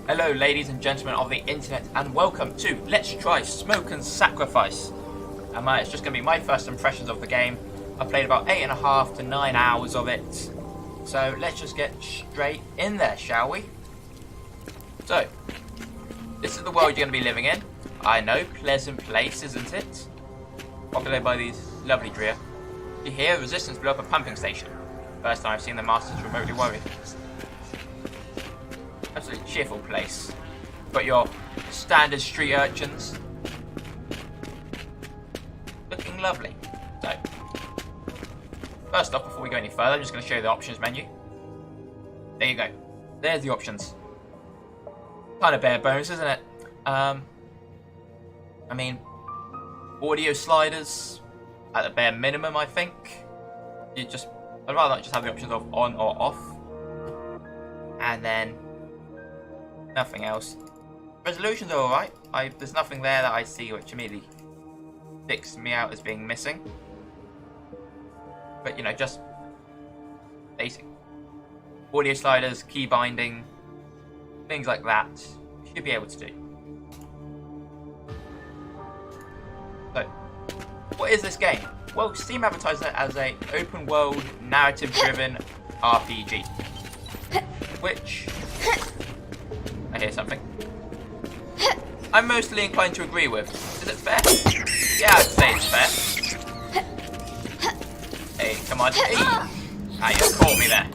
Hello ladies and gentlemen of the internet and welcome to Let's Try Smoke and Sacrifice. It's just going to be my first impressions of the game. I played about 8.5 to 9 hours of it. So let's just get straight in there, shall we? So, this is the world you're going to be living in. I know, pleasant place, isn't it? Populated by these lovely deer. You hear resistance blew up a pumping station. First time I've seen the masters remotely worried. Absolutely cheerful place. Got your standard street urchins. Looking lovely. So, first off, before we go any further, I'm just going to show you the options menu. There you go. There's the options. Kind of bare bones, isn't it? Audio sliders at the bare minimum, I think. I'd rather not just have the options of on or off. And then nothing else. Resolutions are alright. There's nothing there that I see which immediately sticks me out as being missing. But just basic audio sliders, key binding, things like that. You should be able to do. So, what is this game? Well, Steam advertises it as a open world, narrative driven RPG. Which, I hear something, I'm mostly inclined to agree with. Is it fair? Yeah, I'd say it's fair. Hey, come on. Hey! Ah, you caught me there.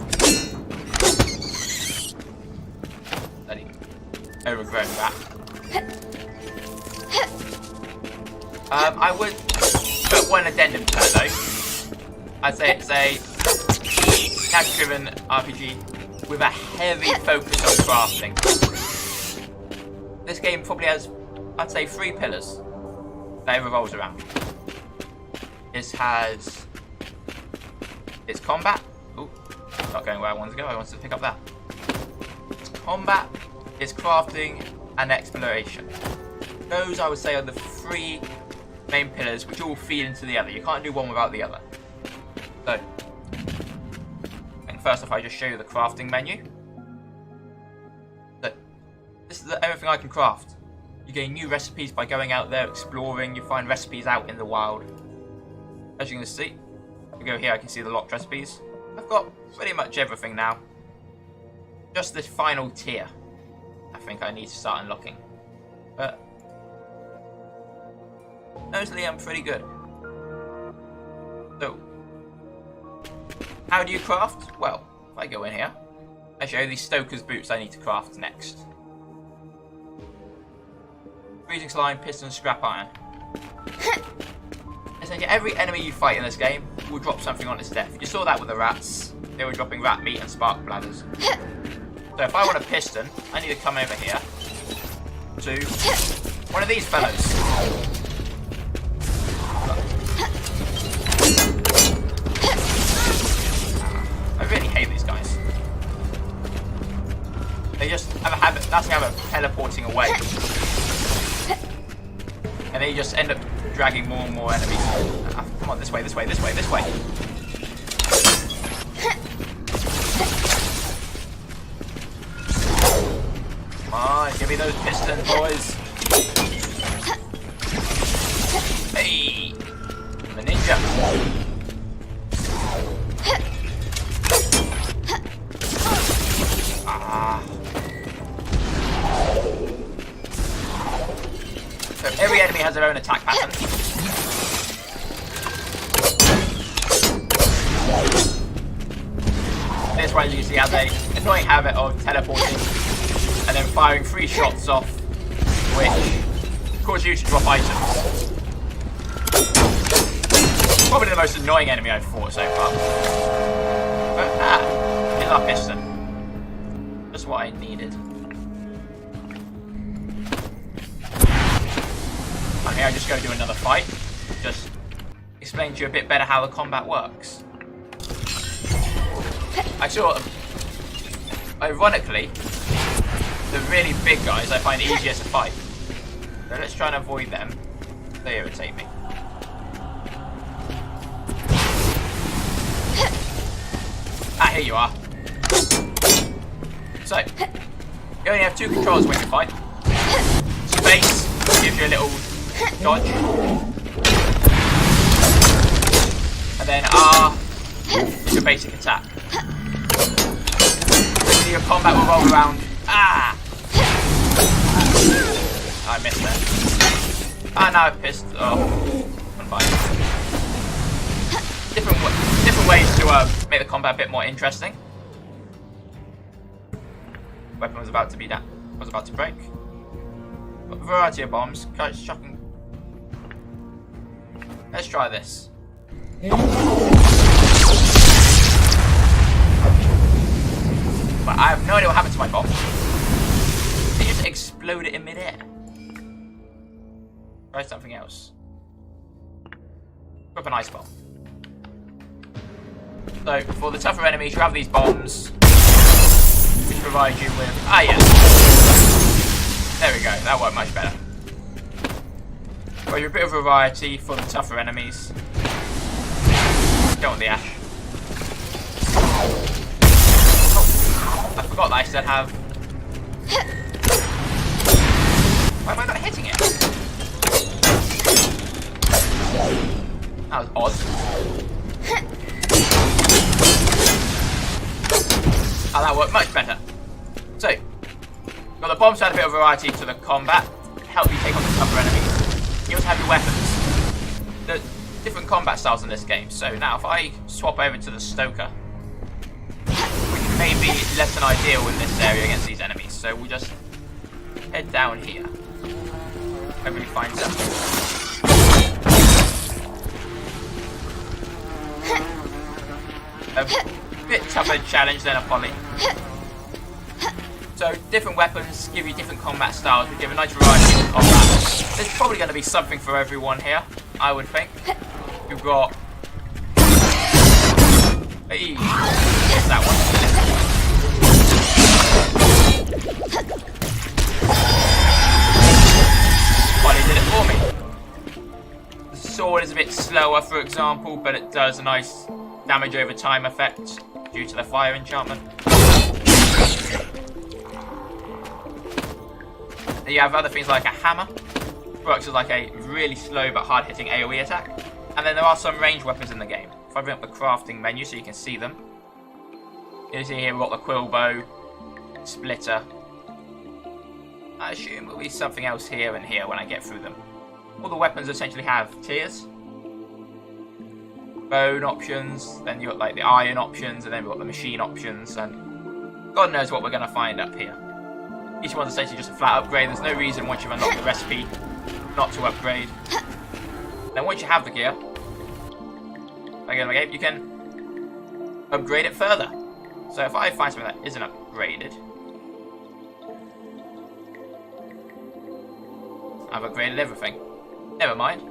Bloody overgrown rat. I would put one addendum to that though. I'd say it's a narrative-driven RPG with a heavy focus on crafting. This game probably has, I'd say, 3 pillars that it revolves around. It has its combat. Ooh, not going where I wanted to go. I wanted to pick up that. It's combat, its crafting, and exploration. Those, I would say, are the 3 main pillars which all feed into the other. You can't do one without the other. So, first off, I just show you the crafting menu. So, this is everything I can craft. You gain new recipes by going out there exploring. You find recipes out in the wild. As you can see, if we go here, I can see the locked recipes. I've got pretty much everything now. Just this final tier, I think I need to start unlocking. But mostly I'm pretty good. So, how do you craft? Well, if I go in here, I show you these Stoker's boots I need to craft next. Freezing slime, piston, scrap iron. Essentially, every enemy you fight in this game will drop something on its death. You saw that with the rats. They were dropping rat meat and spark bladders. So if I want a piston, I need to come over here to one of these fellows. I really hate these guys. They just have a habit, that's a habit of teleporting away. And they just end up dragging more and more enemies. Come on, this way, this way, this way, this way. Come on, give me those pistons, boys. Hey! I'm a ninja. So every enemy has their own attack pattern. This one usually has an annoying habit of teleporting and then firing 3 shots off, which cause you to drop items. Probably the most annoying enemy I've fought so far. But here's our piston. Just what I needed. And here I just go do another fight. Just explain to you a bit better how the combat works. Ironically, the really big guys I find easier to fight. So let's try and avoid them. They irritate me. Ah, here you are. So, You only have two controls when you fight. Space gives you a little dodge. And then R is your basic attack. Your combat will roll around. Ah! I missed that. Ah, now I've pissed off. Different ways to make the combat a bit more interesting. Weapon was about to be down. Was about to break. Got a variety of bombs. Guys, shocking. Let's try this. But I have no idea what happened to my bomb. They just exploded in midair. Try something else. Grab an ice bomb. So, for the tougher enemies, you have these bombs, which provide you with... Ah, yes. There we go. That worked much better. Well, you're a bit of variety for the tougher enemies. Don't want the ash. I forgot that I still have... Why am I not hitting it? That was odd. Oh, that worked much better. So, got the bombs to add a bit of variety to the combat, help you take on the tougher enemies. You also have your weapons. There's different combat styles in this game. So now, if I swap over to the Stoker, maybe less than ideal in this area against these enemies. So we'll just head down here. Hopefully find something. A bit tougher challenge than a poly. So different weapons give you different combat styles, which give a nice variety of combat. There's probably going to be something for everyone here, I would think. You've got... Hey, what's that one? Poly did it for me. The sword is a bit slower, for example, but it does a nice damage over time effect due to the fire enchantment. Then you have other things like a hammer, works as like a really slow but hard-hitting AoE attack. And then there are some ranged weapons in the game. If I bring up the crafting menu so you can see them. You see here we've got the quill bow, splitter. I assume there'll be something else here and here when I get through them. All the weapons essentially have tiers. Bone options, then you've got like the iron options, and then we've got the machine options, and God knows what we're going to find up here. Each one's essentially just a flat upgrade. There's no reason once you've unlocked the recipe not to upgrade. Then once you have the gear, again, you can upgrade it further. So if I find something that isn't upgraded, I've upgraded everything. Never mind.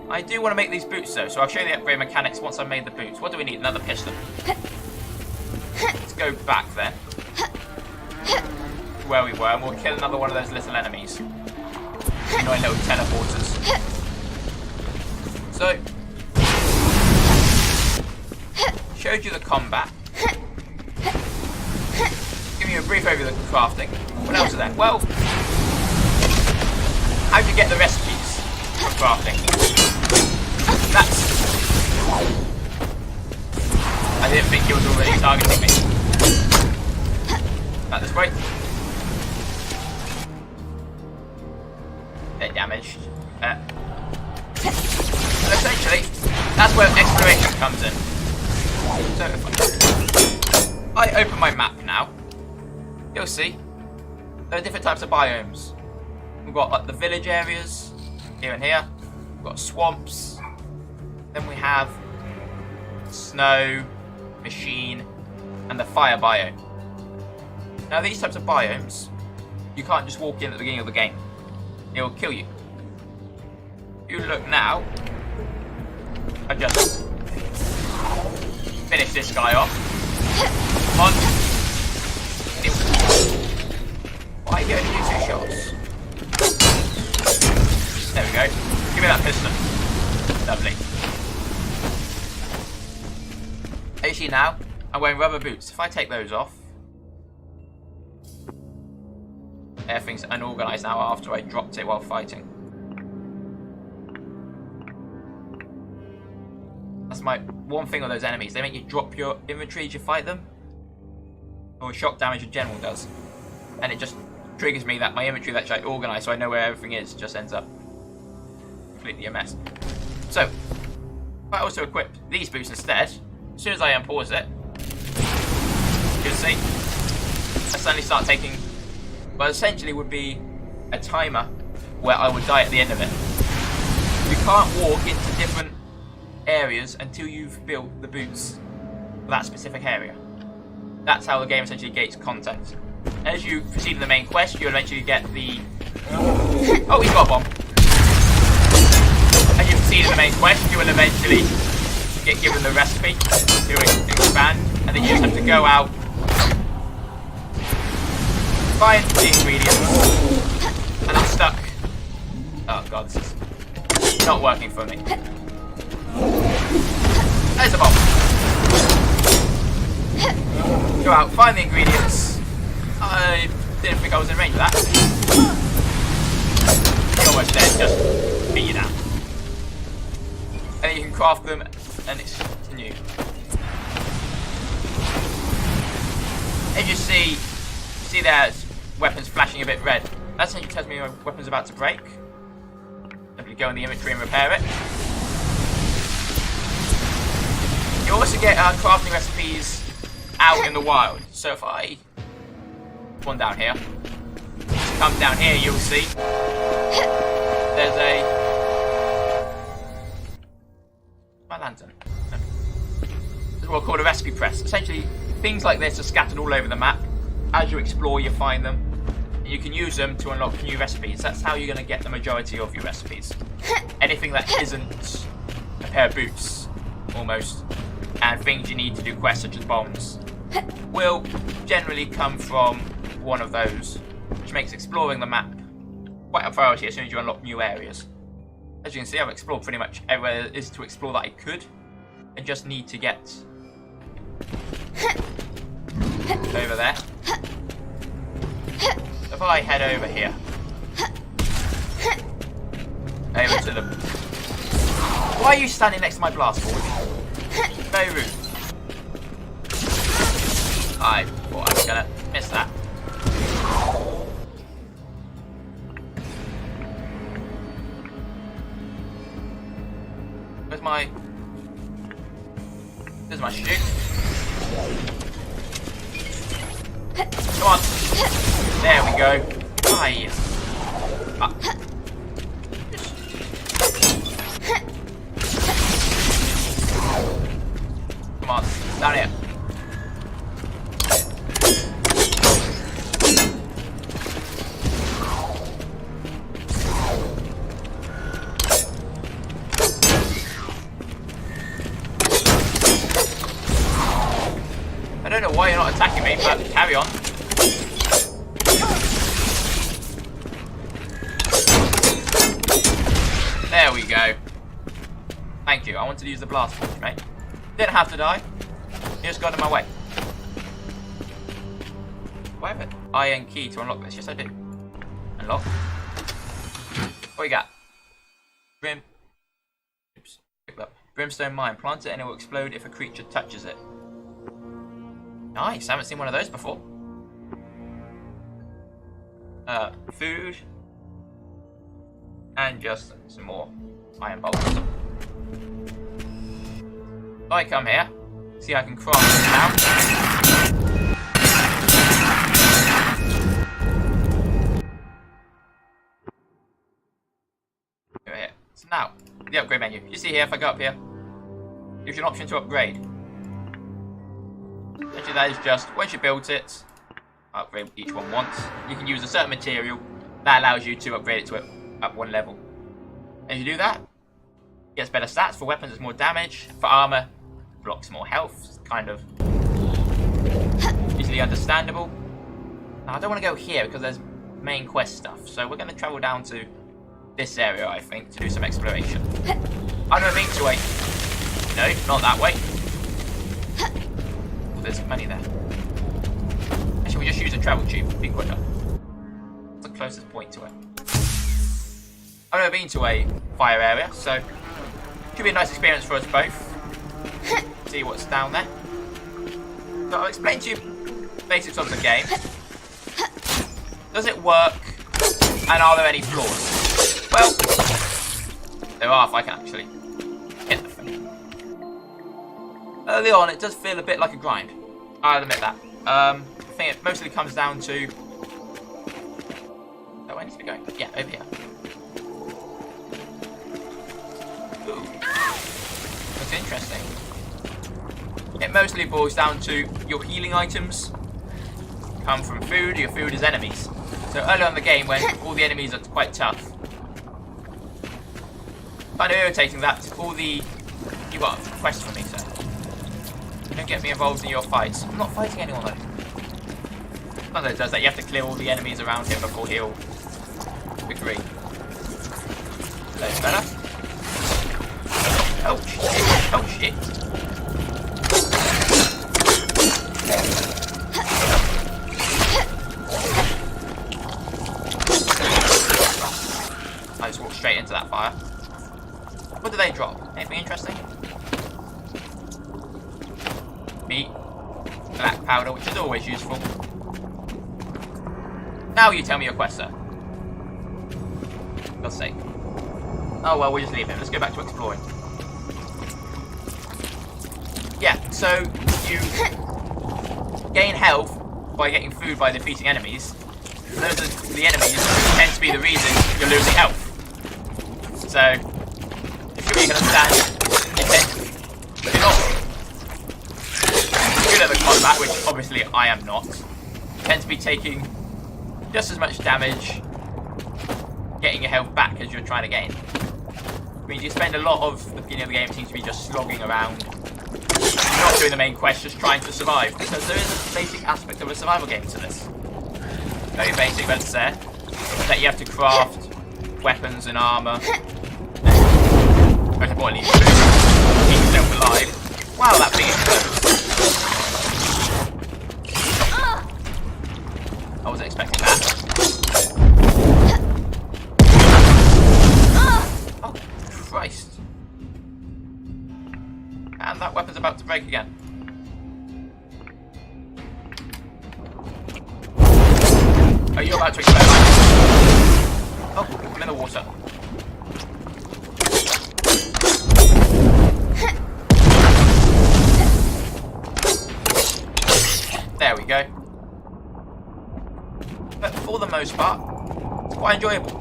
I do want to make these boots though, so I'll show you the upgrade mechanics once I've made the boots. What do we need? Another piston. Let's go back then to where we were, and we'll kill another one of those little enemies. Annoying little teleporters. So, showed you the combat. Give you a brief overview of the crafting. What else is there? Well, how do you get the recipes for crafting? That's... I didn't think he was already targeting me. That is great. They're damaged. So essentially, that's where exploration comes in. So if I open my map now, you'll see there are different types of biomes. We've got like the village areas, here and here. We've got swamps. Then we have snow, machine, and the fire biome. Now these types of biomes, you can't just walk in at the beginning of the game. It will kill you. If you look now, I just finish this guy off. Come on. Why are you only use 2 shots? There we go. Give me that piston. Lovely. As you see now, I'm wearing rubber boots. If I take those off, Everything's unorganized now after I dropped it while fighting. That's my one thing with those enemies. They make you drop your inventory as you fight them. Or shock damage in general does. And it just triggers me that my inventory that's like organized so I know where everything is just ends up completely a mess. So, I also equipped these boots instead. As soon as I unpause it, you'll see, I suddenly start taking, well, essentially would be a timer where I would die at the end of it. You can't walk into different areas until you've built the boots for that specific area. That's how the game essentially gates content. As you proceed in the main quest, you'll eventually get the... Oh, he's got a bomb. As you proceed in the main quest, you will eventually get given the recipe to expand, and then you just have to go out, find the ingredients, and I'm stuck. Oh god, this is not working for me. There's a bomb. Go out, find the ingredients. I didn't think I was in range of that. You're almost dead, just beat you down. And then you can craft them and it's continue. As you see there's weapons flashing a bit red. That essentially tells me my weapon's about to break. Simply go in the inventory and repair it. You also get crafting recipes out in the wild. So if I one down here, come down here, you'll see there's my lantern. This is what I call a recipe press. Essentially, things like this are scattered all over the map. As you explore, you find them. And you can use them to unlock new recipes. That's how you're going to get the majority of your recipes. Anything that isn't a pair of boots, almost, and things you need to do quests such as bombs, will generally come from one of those, which makes exploring the map quite a priority as soon as you unlock new areas. As you can see, I've explored pretty much everywhere there is to explore that I could. I just need to get over there. If I head over here, over to the... Why are you standing next to my blast forge? Very rude. I thought I was gonna miss that. There's my shoot. Come on. There we go. Aye. Ah. Come on. Down here. I don't know why you're not attacking me, but carry on. There we go. Thank you. I wanted to use the blast forge, mate. Didn't have to die. You just got in my way. Do I have an iron key to unlock this? Yes, I do. Unlock. What we got? Oops. Pick that up. Brimstone mine. Plant it and it will explode if a creature touches it. Nice, I haven't seen one of those before. Food. And just some more iron bolts. If I come here, see I can craft it now. Over here. So now, the upgrade menu. You see here, if I go up here, gives you an option to upgrade. Actually, that is just, once you built it, upgrade each one once, you can use a certain material that allows you to upgrade it to up one level. As you do that, it gets better stats. For weapons, it's more damage. For armor, it blocks more health. It's kind of easily understandable. Now, I don't want to go here because there's main quest stuff, so we're going to travel down to this area, I think, to do some exploration. I don't mean to wait. No, not that way. There's money there. Actually, we just use a travel tube. Be quicker. So closest point to it. I've never been to a fire area, so should be a nice experience for us both. See what's down there. So I'll explain to you the basics of the game. Does it work? And are there any flaws? Well, there are if I can actually hit the thing. Early on, it does feel a bit like a grind. I'll admit that. I think it mostly comes down to... Oh, where needs to be going? Yeah, over here. Ooh. That's interesting. It mostly boils down to your healing items come from food, your food is enemies. So early on in the game when all the enemies are quite tough, kind of irritating that all the... You got a quest for me, sir. Don't get me involved in your fights. I'm not fighting anyone though. None of it does that. You have to clear all the enemies around him before he'll agree. That's better. Oh shit. Oh shit. I just walked straight into that fire. What do they drop? Anything interesting? Meat. Black powder, which is always useful. Now you tell me your quest, sir. For God's sake. Oh well, we'll just leave him. Let's go back to exploring. Yeah, so you gain health by getting food by defeating enemies. And those are the enemies who tend to be the reason you're losing health. So, if you can understand, if you're not good at the combat, which obviously I am not, you tend to be taking just as much damage getting your health back as you're trying to gain. It means you spend a lot of the beginning of the game seems to be just slogging around, not doing the main quest, just trying to survive, because there is a basic aspect of a survival game to this. Very basic, but it's there. That you have to craft weapons and armour. Most importantly, food. Keep yourself alive. Wow, that thing explodes. I wasn't expecting that. Oh, Christ. And that weapon's about to break again. Oh, you're about to explode. Oh, I'm in the water. There we go. But for the most part, it's quite enjoyable.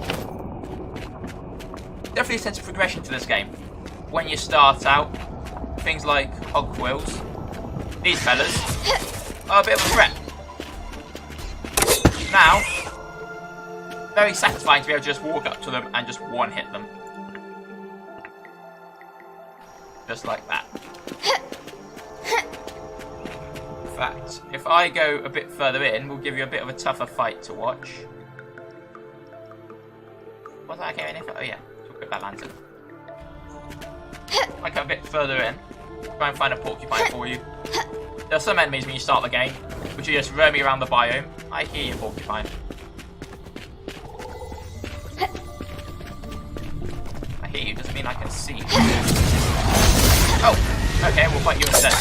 Definitely a sense of progression to this game. When you start out, things like hog quills, these fellas, are a bit of a threat. Now, very satisfying to be able to just walk up to them and just one-hit them. Just like that. In fact, if I go a bit further in, we'll give you a bit of a tougher fight to watch. Was that I came in here for? Oh yeah, talk about that lantern. I come a bit further in, try and find a porcupine for you. There are some enemies when you start the game, which are just roaming around the biome. I hear you, porcupine. I hear you, doesn't mean I can see you. Oh, okay, we'll fight you instead.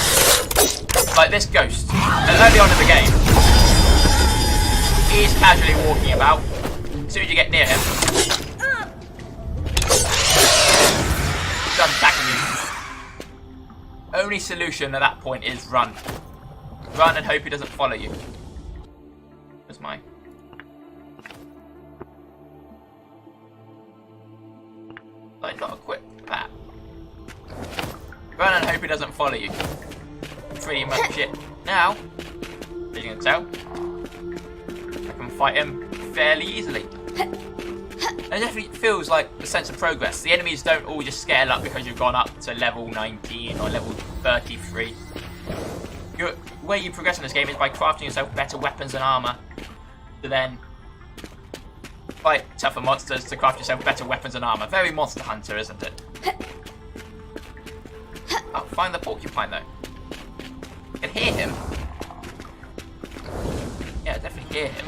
Like this ghost. And early on in the game, he's casually walking about. As soon as you get near him, he's done attacking you. Only solution at that point is run. Run and hope he doesn't follow you. That's my... I've got to equip that. Run and hope he doesn't follow you. Pretty much it. Now, as you can tell, I can fight him fairly easily. And it definitely feels like a sense of progress. The enemies don't all just scale up because you've gone up to level 19 or level 33. The way you progress in this game is by crafting yourself better weapons and armour to then fight tougher monsters to craft yourself better weapons and armour. Very Monster Hunter, isn't it? Oh, find the porcupine though. I can hear him. Yeah, I definitely hear him.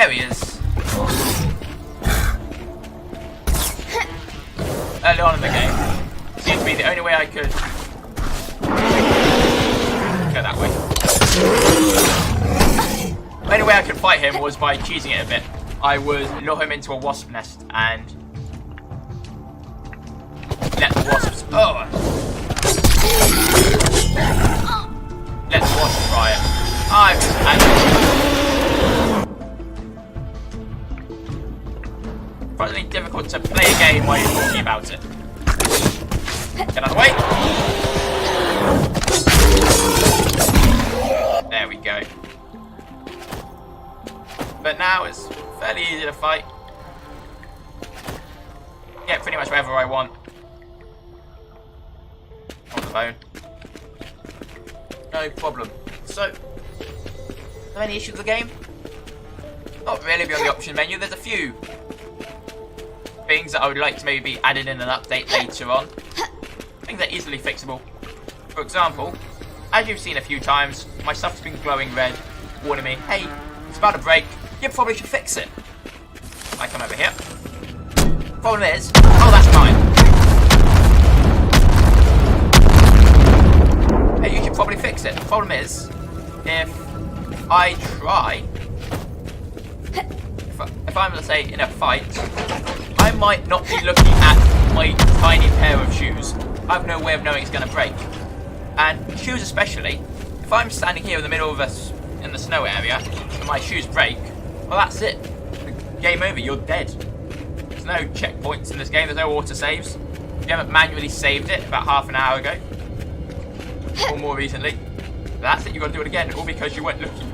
There he is. Early on in the game, seemed to be the only way I could go that way. The only way I could fight him was by cheesing it a bit. I would lure him into a wasp nest and let the wasps. Oh! Let the wasps try it. Surprisingly difficult to play a game while you're talking about it. Get out of the way. There we go. But now it's fairly easy to fight. Get pretty much whatever I want. On the bone. No problem. So, are there any issues with the game? Not really beyond the option menu. There's a few things that I would like to maybe be added in an update later on. Things that are easily fixable. For example, as you've seen a few times, my stuff's been glowing red, warning me, hey, it's about to break, you probably should fix it. I come over here. Problem is, oh, that's mine. Hey, you should probably fix it. The problem is, if I try, if I'm, let's say, in a fight, I might not be looking at my tiny pair of shoes. I have no way of knowing it's going to break. And shoes especially, if I'm standing here in the middle of in the snow area, and my shoes break, well, that's it. Game over, you're dead. There's no checkpoints in this game, there's no auto saves. If you haven't manually saved it about half an hour ago, or more recently, that's it, you've got to do it again, all because you weren't looking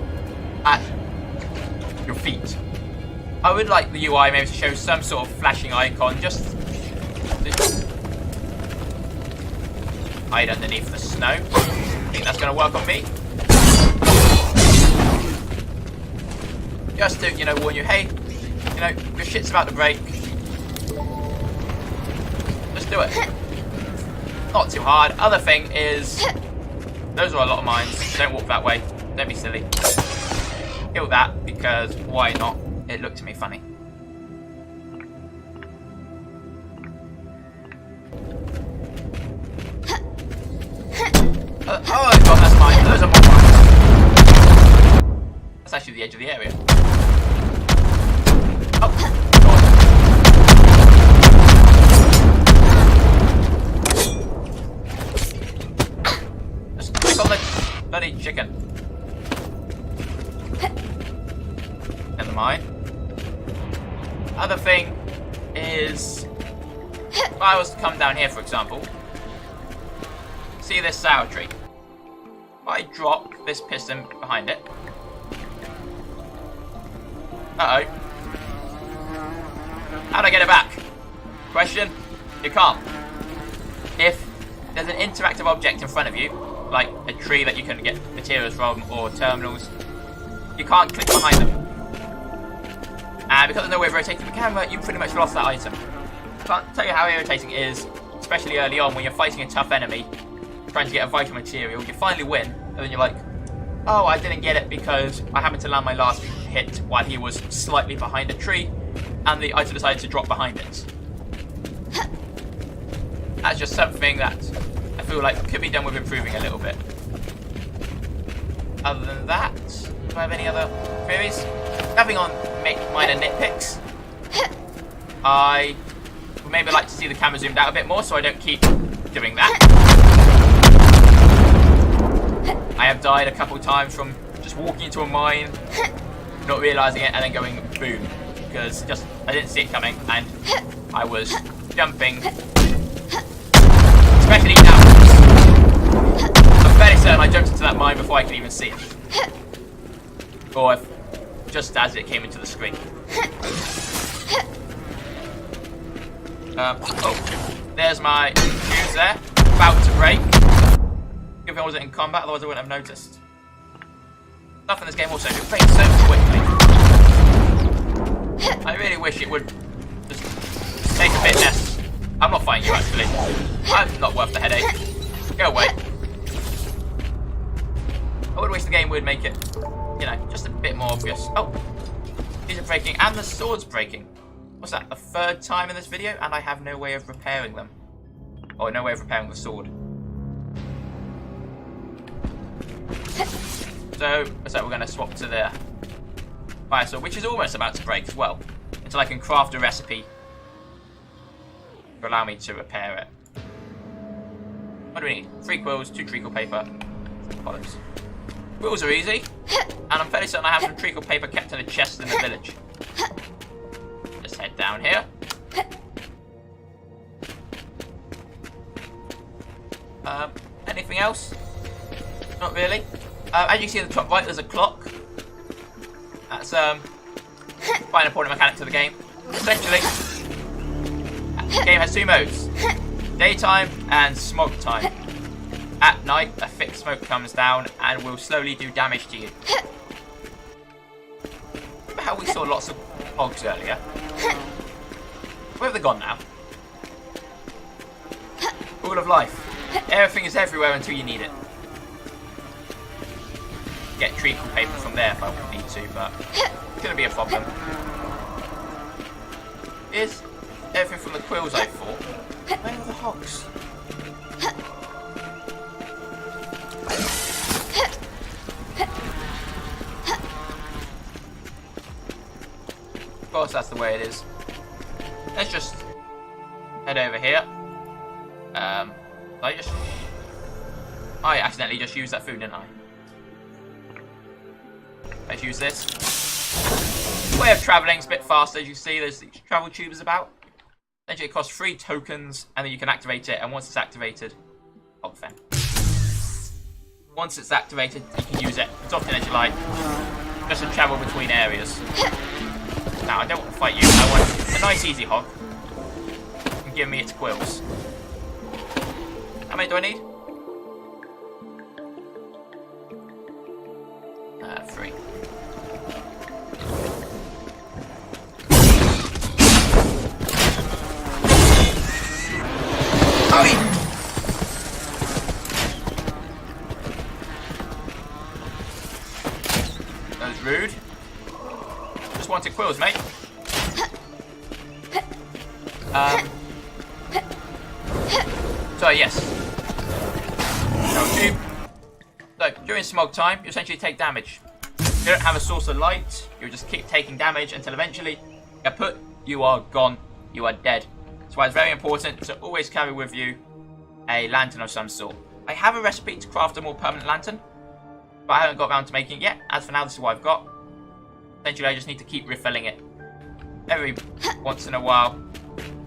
at your feet. I would like the UI maybe to show some sort of flashing icon, just to hide underneath the snow. I think that's going to work on me. Just to, warn you, hey, your shit's about to break. Just do it. Not too hard. Other thing is, those are a lot of mines. Don't walk that way. Don't be silly. Kill that, because why not? It looked to me funny. Oh god, that's mine. Those are more mines. That's actually the edge of the area. Oh, god. Just click on the bloody chicken. Never mind. Other thing is, if I was to come down here, for example, see this sour tree. If I drop this piston behind it, uh-oh. How'd I get it back? Question? You can't. If there's an interactive object in front of you, like a tree that you can get materials from, or terminals, you can't click behind them. And because there's no way of rotating the camera, you pretty much lost that item. Can't tell you how irritating it is, especially early on when you're fighting a tough enemy, trying to get a vital material, you finally win, and then you're like, oh, I didn't get it because I happened to land my last hit while he was slightly behind a tree, and the item decided to drop behind it. That's just something that I feel like could be done with improving a little bit. Other than that, do I have any other queries? Nothing on minor nitpicks. I would maybe like to see the camera zoomed out a bit more so I don't keep doing that. I have died a couple times from just walking into a mine, not realising it, and then going boom. Because I didn't see it coming and I was jumping. Especially now. I'm fairly certain I jumped into that mine before I could even see it. Or just as it came into the screen. Oh, there's my shoes there, about to break. If I wasn't in combat, otherwise I wouldn't have noticed. Stuff in this game also breaks so quickly. I really wish it would just take a bit less. I'm not fighting you actually. I'm not worth the headache. Go away. I would wish the game would make it, just a bit more obvious. Oh, These are breaking, and the sword's breaking. What's that, the third time in this video? And I have no way of repairing them. Or no way of repairing the sword. So we're going to swap to the fire sword, which is almost about to break as well. Until I can craft a recipe to allow me to repair it. What do we need? 3 quills, 2 treacle paper, bollocks. Quills are easy, and I'm fairly certain I have some treacle paper kept in a chest in the village. Just head down here. Anything else? Not really. As you can see in the top right, there's a clock. That's quite an important mechanic to the game. Essentially, the game has 2 modes: daytime and smog time. At night, a thick smoke comes down and will slowly do damage to you. Remember how we saw lots of hogs earlier? Where have they gone now? Rule of life. Everything is everywhere until you need it. Get treacle paper from there if I need to, but it's gonna be a problem. Is everything from the quills I fought? Where are the hogs? Of course, that's the way it is. Let's just head over here. I accidentally just used that food, didn't I? Let's use this. Way of travelling is a bit faster, as you see. There's these travel tubes about. Essentially, it costs 3 tokens, and then you can activate it. And once it's activated, once it's activated, you can use it as often as you like, just to travel between areas. Now, I don't want to fight you. I want a nice, easy hog. And give me its quills. How many do I need? 3. That was rude. Just wanted quills, mate. So yes. Tube. So during smog time, you essentially take damage. If you don't have a source of light, you'll just keep taking damage until eventually you are gone. You are dead. That's why it's very important to always carry with you a lantern of some sort. I have a recipe to craft a more permanent lantern, but I haven't got around to making it yet. As for now, this is what I've got. Essentially, I just need to keep refilling it. Every once in a while,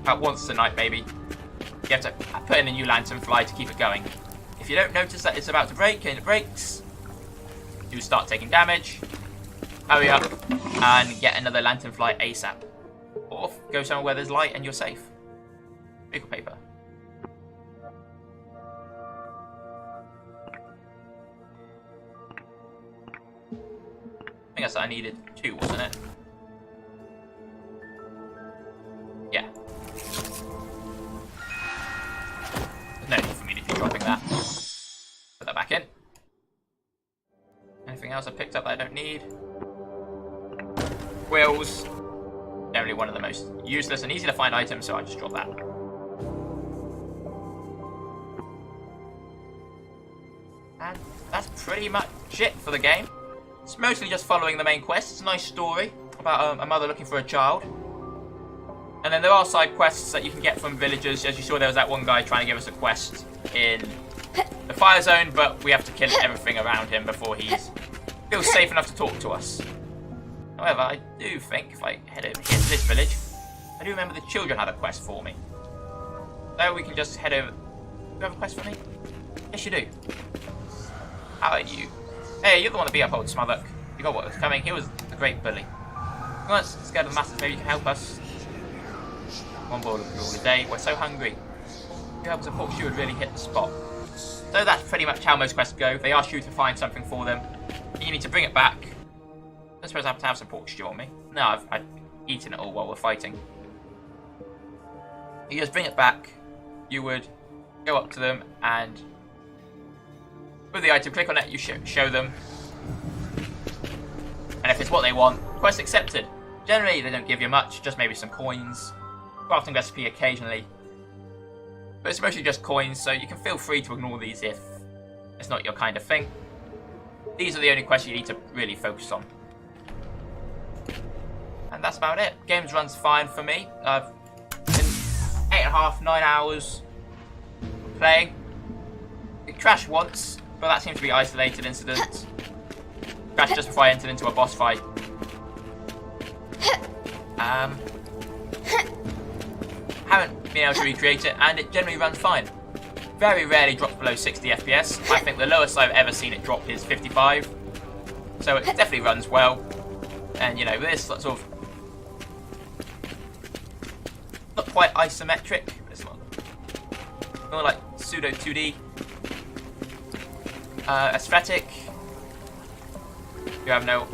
about once a night maybe, you have to put in a new lantern fly to keep it going. If you don't notice that it's about to break and it breaks, you start taking damage, hurry up and get another lantern fly ASAP. Or go somewhere where there's light and you're safe. Treacle paper. I think I needed 2, wasn't it? Yeah. There's no need for me to be dropping that. Put that back in. Anything else I picked up that I don't need? Quills. Generally one of the most useless and easy to find items, so I just drop that. And that's pretty much it for the game. It's mostly just following the main quest. It's a nice story about a mother looking for a child. And then there are side quests that you can get from villagers. As you saw, there was that one guy trying to give us a quest in the fire zone, but we have to kill everything around him before he feels safe enough to talk to us. However, I do think if I head over here to this village, I do remember the children had a quest for me. So we can just head over. Do you have a quest for me? Yes, you do. How are you? Hey, you're the one that beat up old Smotherk. You got what was coming. He was a great bully. We're not scared of the masses. Maybe you can help us. One bowl of gruel a day. We're so hungry. You help us, a pork stew would really hit the spot. So that's pretty much how most quests go. They ask you to find something for them, and you need to bring it back. I suppose I have to have some pork stew on me. No, I've eaten it all while we're fighting. You just bring it back. You would go up to them and with the item, click on it, you show them. And if it's what they want, quest accepted. Generally, they don't give you much, just maybe some coins. Crafting recipe occasionally. But it's mostly just coins, so you can feel free to ignore these if it's not your kind of thing. These are the only quests you need to really focus on. And that's about it. Games runs fine for me. I've been 8.5, 9 hours playing. It crashed once, but that seems to be an isolated incident. Crashed just before I entered into a boss fight. Haven't been able to recreate it, and it generally runs fine. Very rarely drops below 60 FPS. I think the lowest I've ever seen it drop is 55. So it definitely runs well. And you know, this sort of not quite isometric, but it's more like pseudo 2D aesthetic. You have no,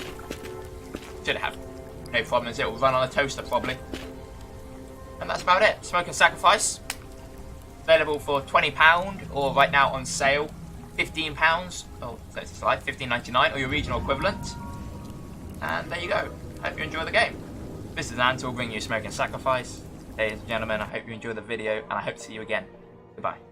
should have no problems. It will run on a toaster probably. And that's about it. Smoke and Sacrifice. Available for £20 or right now on sale £15. Oh, that's a slide, $15.99 or your regional equivalent. And there you go. Hope you enjoy the game. This is Antle bringing you Smoke and Sacrifice. Ladies and gentlemen, I hope you enjoy the video and I hope to see you again. Goodbye.